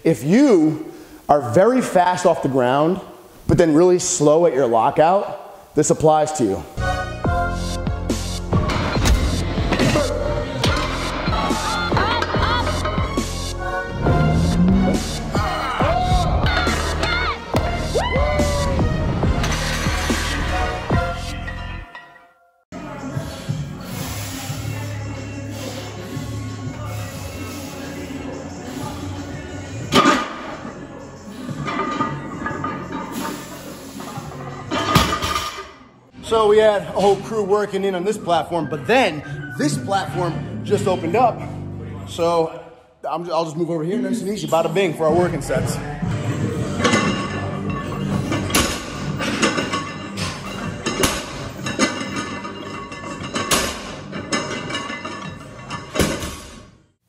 if you are very fast off the ground, but then really slow at your lockout, this applies to you. So we had a whole crew working in on this platform, but then this platform just opened up. So I'll just move over here, nice and easy, bada bing for our working sets.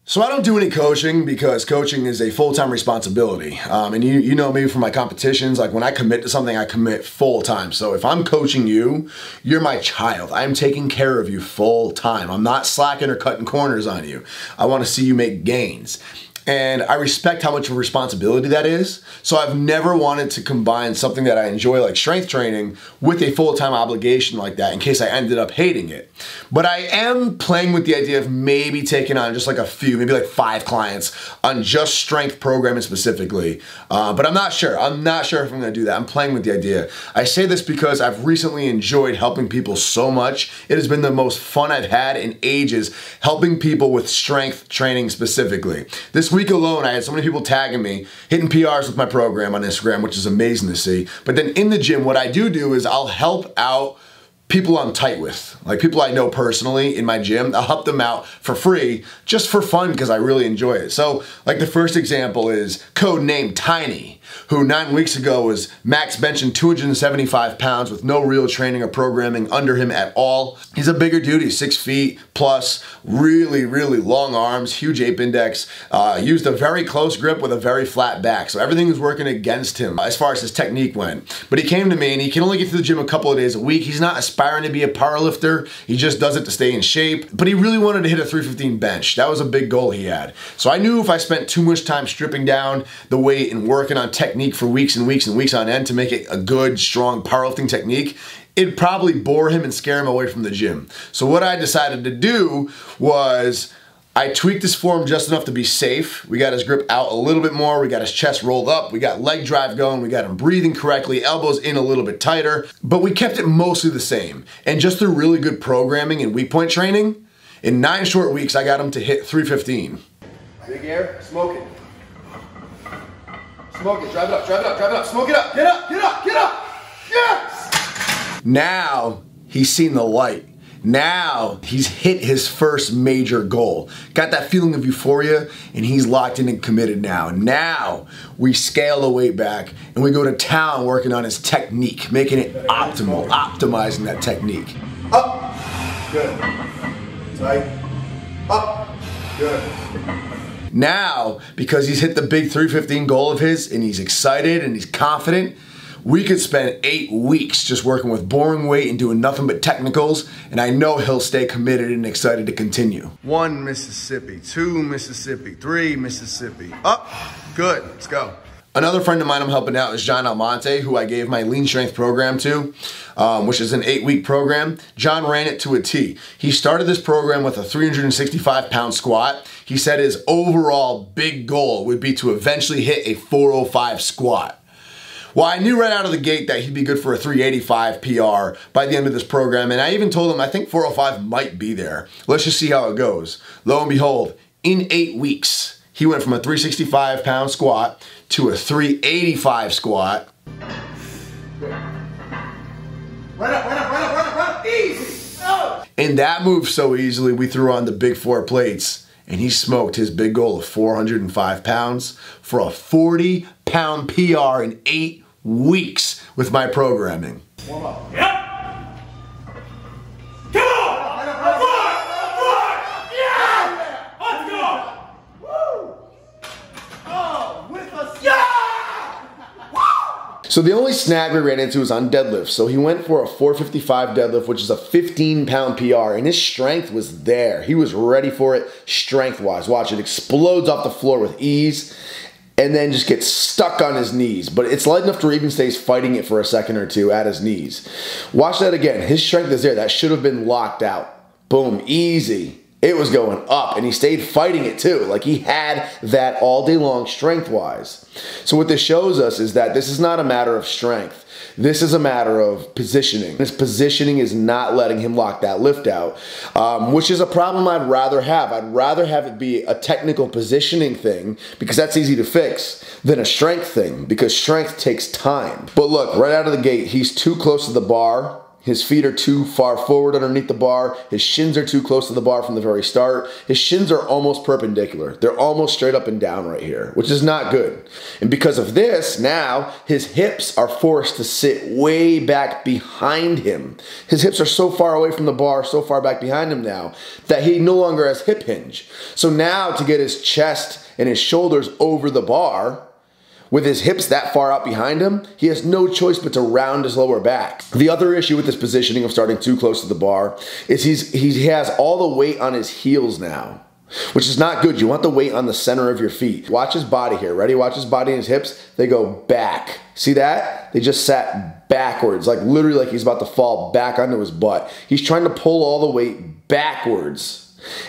So I don't do any coaching because coaching is a full-time responsibility. And you know me from my competitions, like when I commit to something, I commit full-time. So if I'm coaching you, you're my child. I'm taking care of you full-time. I'm not slacking or cutting corners on you. I want to see you make gains. And I respect how much of a responsibility that is. So I've never wanted to combine something that I enjoy like strength training with a full-time obligation like that in case I ended up hating it. But I am playing with the idea of maybe taking on just like a few, maybe like 5 clients on just strength programming specifically. But I'm not sure. I'm not sure if I'm gonna do that. I'm playing with the idea. I say this because I've recently enjoyed helping people so much. It has been the most fun I've had in ages helping people with strength training specifically. This week alone, I had so many people tagging me, hitting PRs with my program on Instagram, which is amazing to see. But then in the gym, what I do is I'll help out people I'm tight with, like people I know personally in my gym. I'll help them out for free, just for fun, because I really enjoy it. So like the first example is codenamed Tiny, who 9 weeks ago was max benching 275 pounds with no real training or programming under him at all. He's a bigger dude, he's 6 feet plus, really, really long arms, huge ape index, used a very close grip with a very flat back. So everything was working against him as far as his technique went. But he came to me and he can only get to the gym a couple of days a week. He's not aspiring to be a powerlifter, he just does it to stay in shape. But he really wanted to hit a 315 bench. That was a big goal he had. So I knew if I spent too much time stripping down the weight and working on technique for weeks and weeks and weeks on end to make it a good, strong powerlifting technique, it'd probably bore him and scare him away from the gym. So what I decided to do was I tweaked his form just enough to be safe. We got his grip out a little bit more. We got his chest rolled up. We got leg drive going. We got him breathing correctly, elbows in a little bit tighter, but we kept it mostly the same. And just through really good programming and weak point training, in 9 short weeks, I got him to hit 315. Big air, smoke it. Smoke it, drive it up, drive it up, drive it up, smoke it up, get up, get up, get up, yes! Now, he's seen the light. Now, he's hit his first major goal. Got that feeling of euphoria, and he's locked in and committed now. Now, we scale the weight back, and we go to town working on his technique, making it optimal, optimizing that technique. Up, good, tight, up, good. Now, because he's hit the big 315 goal of his and he's excited and he's confident, we could spend 8 weeks just working with boring weight and doing nothing but technicals, and I know he'll stay committed and excited to continue. 1 Mississippi, 2 Mississippi, 3 Mississippi. Up, good, let's go. Another friend of mine I'm helping out is John Almonte, who I gave my lean strength program to, which is an 8-week program. John ran it to a T. He started this program with a 365-pound squat. He said his overall big goal would be to eventually hit a 405 squat. Well, I knew right out of the gate that he'd be good for a 385 PR by the end of this program, and I even told him I think 405 might be there. Let's just see how it goes. Lo and behold, in 8 weeks, he went from a 365-pound squat to a 385 squat. Run up, run up, run up, run up, run up, easy! Oh. And that moved so easily, we threw on the big 4 plates, and he smoked his big goal of 405 pounds for a 40-pound PR in 8 weeks with my programming. Warm up. Yep. Come on! Yeah! Let's go! Woo! Oh, with us! Yeah! Woo! So the only snag we ran into was on deadlift. So he went for a 455 deadlift, which is a 15-pound PR, and his strength was there. He was ready for it strength-wise. Watch, it explodes off the floor with ease. and then just gets stuck on his knees. But it's light enough to where he even stays fighting it for a second or two at his knees. Watch that again. His strength is there. That should have been locked out. Boom, easy. It was going up, and he stayed fighting it too. Like, he had that all day long strength-wise. So what this shows us is that this is not a matter of strength. This is a matter of positioning. His positioning is not letting him lock that lift out, which is a problem I'd rather have. I'd rather have it be a technical positioning thing, because that's easy to fix, than a strength thing, because strength takes time. But look, right out of the gate, he's too close to the bar. His feet are too far forward underneath the bar. His shins are too close to the bar from the very start. His shins are almost perpendicular. They're almost straight up and down right here, which is not good. And because of this, now his hips are forced to sit way back behind him. His hips are so far away from the bar, so far back behind him now, that he no longer has hip hinge. So now, to get his chest and his shoulders over the bar, with his hips that far out behind him, he has no choice but to round his lower back. The other issue with this positioning of starting too close to the bar is he has all the weight on his heels now, which is not good. You want the weight on the center of your feet. Watch his body here. Ready? Watch his body and his hips. They go back. See that? They just sat backwards, like literally like he's about to fall back onto his butt. He's trying to pull all the weight backwards.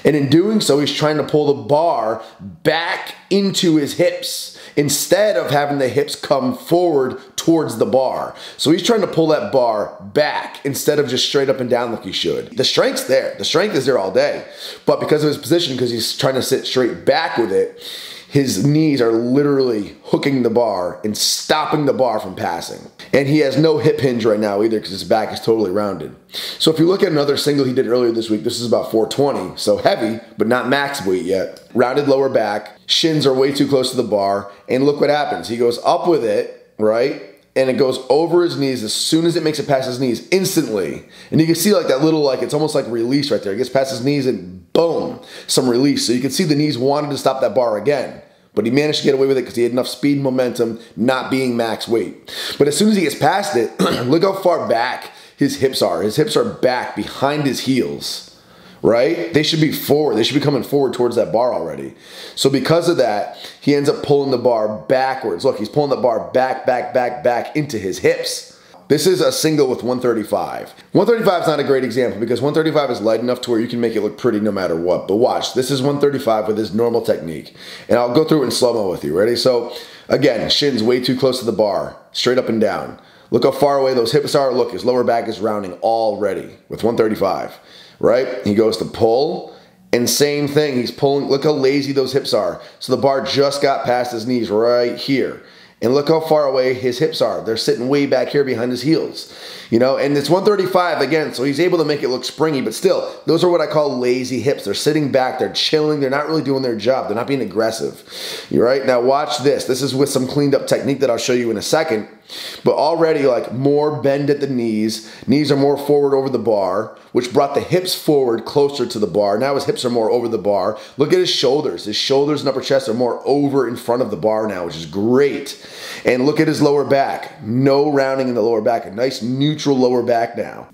And in doing so, he's trying to pull the bar back into his hips instead of having the hips come forward towards the bar. So he's trying to pull that bar back instead of just straight up and down like he should. The strength's there. The strength is there all day. But because of his position, because he's trying to sit straight back with it, his knees are literally hooking the bar and stopping the bar from passing. And he has no hip hinge right now either, because his back is totally rounded. So if you look at another single he did earlier this week, this is about 420, so heavy, but not max weight yet. Rounded lower back, shins are way too close to the bar, and look what happens. He goes up with it, right? And it goes over his knees as soon as it makes it past his knees, instantly. And you can see like that little, like, it's almost like release right there. It gets past his knees and boom, some release. So you can see the knees wanted to stop that bar again. But he managed to get away with it because he had enough speed and momentum, not being max weight. But as soon as he gets past it, look how far back his hips are. His hips are back behind his heels, right? They should be forward. They should be coming forward towards that bar already. So because of that, he ends up pulling the bar backwards. Look, he's pulling the bar back into his hips. This is a single with 135. 135 is not a great example because 135 is light enough to where you can make it look pretty no matter what. But watch, this is 135 with his normal technique. And I'll go through it in slow-mo with you. Ready? So again, shins way too close to the bar, straight up and down. Look how far away those hips are. Look, his lower back is rounding already with 135, right? He goes to pull, and same thing. He's pulling. Look how lazy those hips are. So the bar just got past his knees right here. And look how far away his hips are. They're sitting way back here behind his heels. You know, and it's 135 again, so he's able to make it look springy, but still, those are what I call lazy hips. They're sitting back, they're chilling, they're not really doing their job, they're not being aggressive. You're right? Now watch this. This is with some cleaned up technique that I'll show you in a second. But already like more bend at the knees. Knees are more forward over the bar, which brought the hips forward closer to the bar. Now his hips are more over the bar. Look at his shoulders. His shoulders and upper chest are more over in front of the bar now, which is great. And look at his lower back. No rounding in the lower back. A nice neutral lower back now.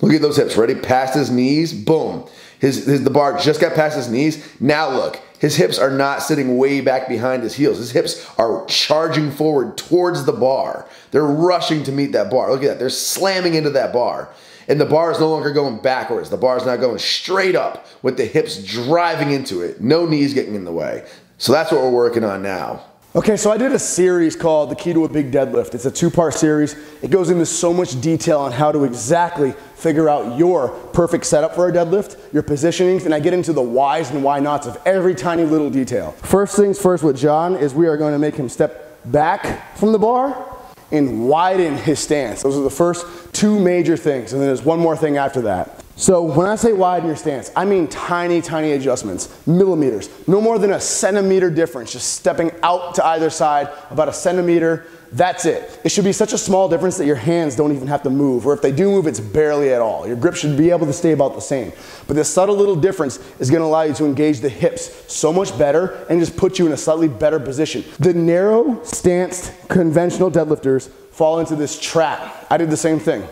Look at those hips. Ready? Past his knees. Boom. The bar just got past his knees. Now look. His hips are not sitting way back behind his heels. His hips are charging forward towards the bar. They're rushing to meet that bar. Look at that. They're slamming into that bar. And the bar is no longer going backwards. The bar is now going straight up with the hips driving into it. No knees getting in the way. So that's what we're working on now. Okay, so I did a series called The Key to a Big Deadlift. It's a 2-part series. It goes into so much detail on how to exactly figure out your perfect setup for a deadlift, your positionings, and I get into the whys and why nots of every tiny little detail. First things first with John is we are going to make him step back from the bar and widen his stance. Those are the first 2 major things, and then there's one more thing after that. So when I say widen your stance, I mean tiny, tiny adjustments, millimeters, no more than a centimeter difference, just stepping out to either side about a centimeter, that's it. It should be such a small difference that your hands don't even have to move, or if they do move, it's barely at all. Your grip should be able to stay about the same. But this subtle little difference is gonna allow you to engage the hips so much better and just put you in a slightly better position. The narrow stanced conventional deadlifters fall into this trap. I did the same thing.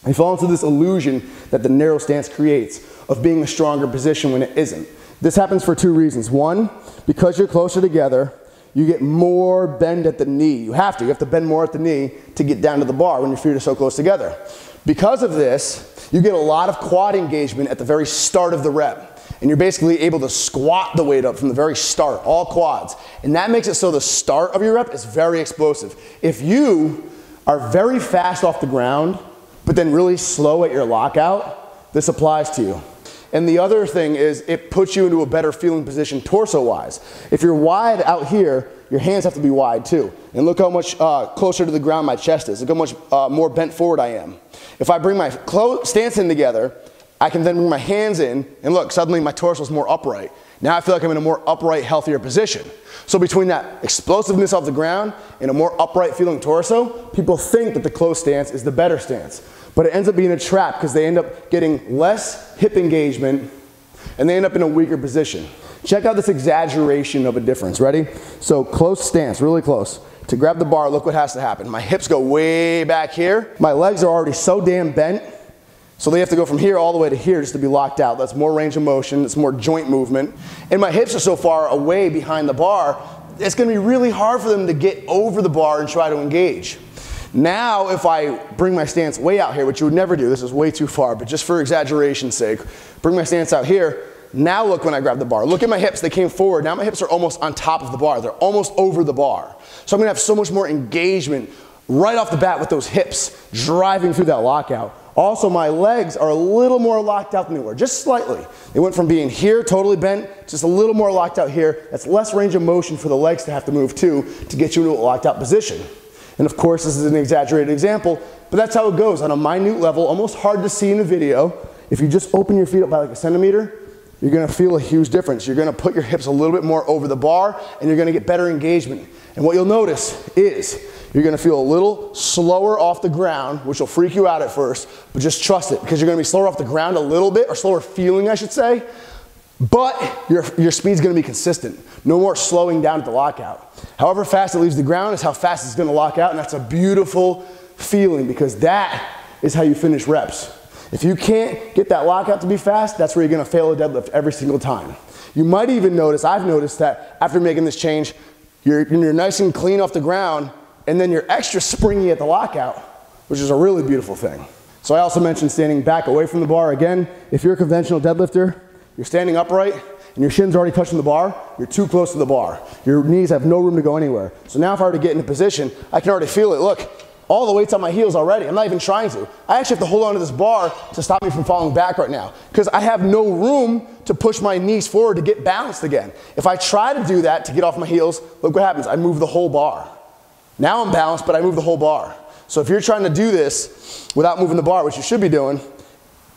They fall into this illusion that the narrow stance creates of being a stronger position when it isn't. This happens for two reasons. One, because you're closer together, you get more bend at the knee. You have to bend more at the knee to get down to the bar when your feet are so close together. Because of this, you get a lot of quad engagement at the very start of the rep. And you're basically able to squat the weight up from the very start, all quads. And that makes it so the start of your rep is very explosive. If you are very fast off the ground, but then really slow at your lockout, this applies to you. And the other thing is it puts you into a better feeling position torso-wise. If you're wide out here, your hands have to be wide too. And look how much closer to the ground my chest is. Look how much more bent forward I am. If I bring my stance in together, I can then bring my hands in, and look, suddenly my torso is more upright. Now I feel like I'm in a more upright, healthier position. So between that explosiveness off the ground and a more upright feeling torso, people think that the closed stance is the better stance. But it ends up being a trap because they end up getting less hip engagement and they end up in a weaker position. Check out this exaggeration of a difference. Ready? So close stance, really close. To grab the bar, look what has to happen. My hips go way back here. My legs are already so damn bent, so they have to go from here all the way to here just to be locked out. That's more range of motion, it's more joint movement. And my hips are so far away behind the bar, it's gonna be really hard for them to get over the bar and try to engage. Now, if I bring my stance way out here, which you would never do, this is way too far, but just for exaggeration's sake, bring my stance out here. Now look when I grab the bar. Look at my hips, they came forward. Now my hips are almost on top of the bar. They're almost over the bar. So I'm gonna have so much more engagement right off the bat with those hips driving through that lockout. Also, my legs are a little more locked out than they were, just slightly. They went from being here, totally bent, just a little more locked out here. That's less range of motion for the legs to have to move to get you into a locked out position. And of course, this is an exaggerated example, but that's how it goes on a minute level, almost hard to see in the video. If you just open your feet up by like a centimeter, you're gonna feel a huge difference. You're gonna put your hips a little bit more over the bar and you're gonna get better engagement. And what you'll notice is you're gonna feel a little slower off the ground, which will freak you out at first, but just trust it because you're gonna be slower off the ground a little bit, or slower feeling, I should say, but your speed's gonna be consistent. No more slowing down at the lockout. However fast it leaves the ground is how fast it's gonna lock out, and that's a beautiful feeling because that is how you finish reps. If you can't get that lockout to be fast, that's where you're gonna fail a deadlift every single time. You might even notice, I've noticed that after making this change, you're nice and clean off the ground, and then you're extra springy at the lockout, which is a really beautiful thing. So I also mentioned standing back away from the bar. Again, if you're a conventional deadlifter, you're standing upright, and your shin's already touching the bar, you're too close to the bar. Your knees have no room to go anywhere. So now if I were to get in a position, I can already feel it. Look, all the weight's on my heels already. I'm not even trying to. I actually have to hold on to this bar to stop me from falling back right now because I have no room to push my knees forward to get balanced again. If I try to do that to get off my heels, look what happens. I move the whole bar. Now I'm balanced, but I move the whole bar. So if you're trying to do this without moving the bar, which you should be doing,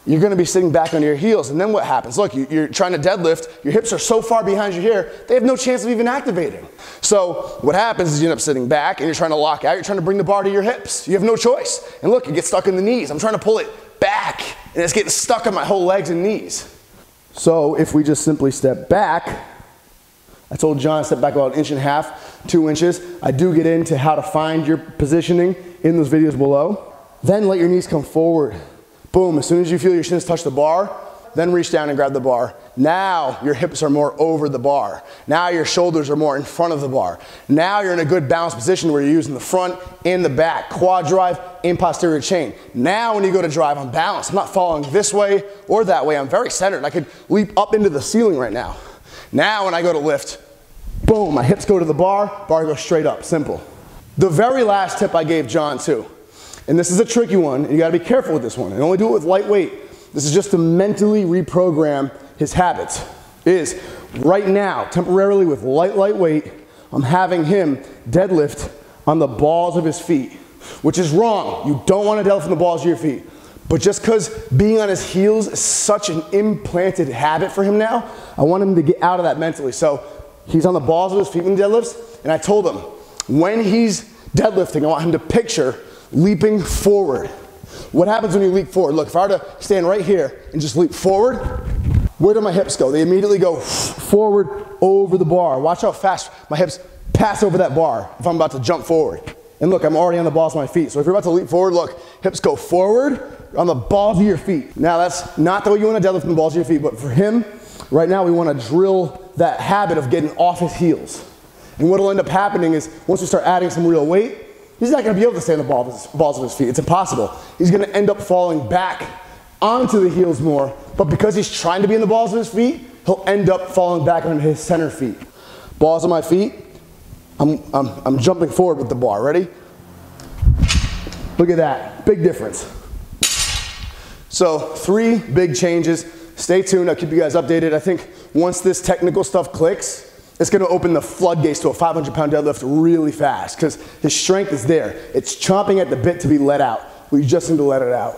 you're gonna be sitting back on your heels. And then what happens? Look, you're trying to deadlift, your hips are so far behind you here, they have no chance of even activating. So what happens is you end up sitting back and you're trying to lock out, you're trying to bring the bar to your hips. You have no choice. And look, it gets stuck in the knees. I'm trying to pull it back and it's getting stuck on my whole legs and knees. So if we just simply step back, I told John step back about 1.5 inches, 2 inches. I do get into how to find your positioning in those videos below. Then let your knees come forward. Boom, as soon as you feel your shins touch the bar, then reach down and grab the bar. Now your hips are more over the bar. Now your shoulders are more in front of the bar. Now you're in a good balanced position where you're using the front and the back, quad drive and posterior chain. Now when you go to drive, I'm balanced. I'm not falling this way or that way. I'm very centered. I could leap up into the ceiling right now. Now when I go to lift, boom, my hips go to the bar goes straight up, simple. The very last tip I gave John too, and this is a tricky one, and you gotta be careful with this one, and only do it with light weight. This is just to mentally reprogram his habits. Is right now, temporarily with light weight, I'm having him deadlift on the balls of his feet, which is wrong. You don't wanna deadlift on the balls of your feet. But just because being on his heels is such an implanted habit for him now, I want him to get out of that mentally. So he's on the balls of his feet when he deadlifts, and I told him, when he's deadlifting, I want him to picture leaping forward. What happens when you leap forward? Look, if I were to stand right here and just leap forward, where do my hips go? They immediately go forward over the bar. Watch how fast my hips pass over that bar if I'm about to jump forward. And look, I'm already on the balls of my feet. So if you're about to leap forward, look, hips go forward on the balls of your feet. Now that's not the way you want to deadlift from the balls of your feet, but for him, Right now we want to drill that habit of getting off his heels. And what will end up happening is once we start adding some real weight, he's not going to be able to stay on the balls of his feet. It's impossible. He's going to end up falling back onto the heels more, but because he's trying to be in the balls of his feet, he'll end up falling back on his center feet. Balls on my feet, I'm jumping forward with the bar. Ready? Look at that, big difference. So 3 big changes. Stay tuned, I'll keep you guys updated. I think once this technical stuff clicks, it's gonna open the floodgates to a 500-pound deadlift really fast because his strength is there. It's chomping at the bit to be let out. We just need to let it out.